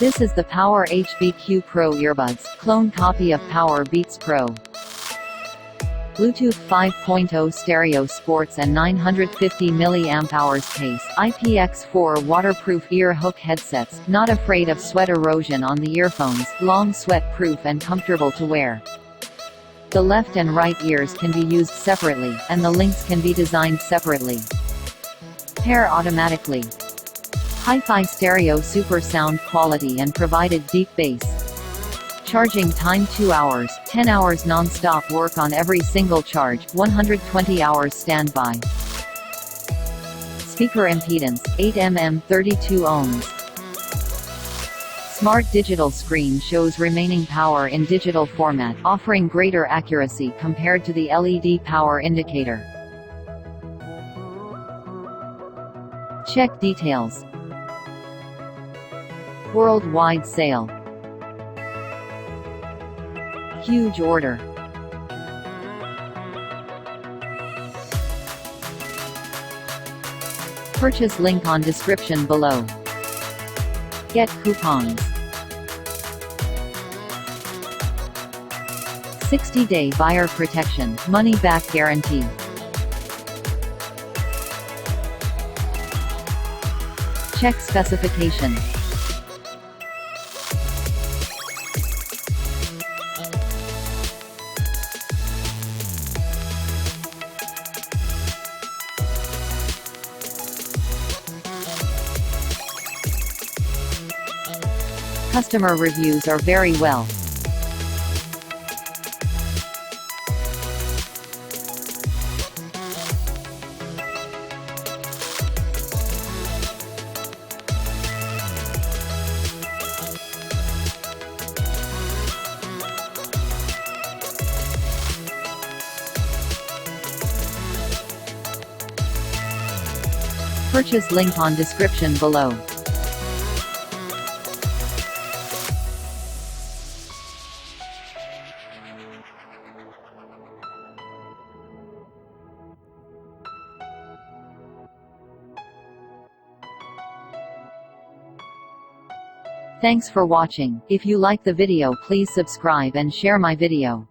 This is the Power HBQ PRO earbuds, clone copy of Powerbeats PRO. Bluetooth 5.0 stereo sports and 950 mAh case, IPX4 waterproof ear hook headsets, not afraid of sweat erosion on the earphones, long sweat-proof and comfortable to wear. The left and right ears can be used separately, and the links can be designed separately. Pair automatically. Hi-fi stereo super sound quality and provided deep bass. Charging time 2 hours, 10 hours non-stop work on every single charge, 120 hours standby. Speaker impedance, 8 mm 32 ohms. Smart digital screen shows remaining power in digital format, offering greater accuracy compared to the LED power indicator. Check details. Worldwide sale. Huge order. Purchase link on description below. Get coupons. 60-day buyer protection, money-back guarantee. Check specification. Customer reviews are very well. Purchase link on description below. Thanks for watching. If you like the video, please subscribe and share my video.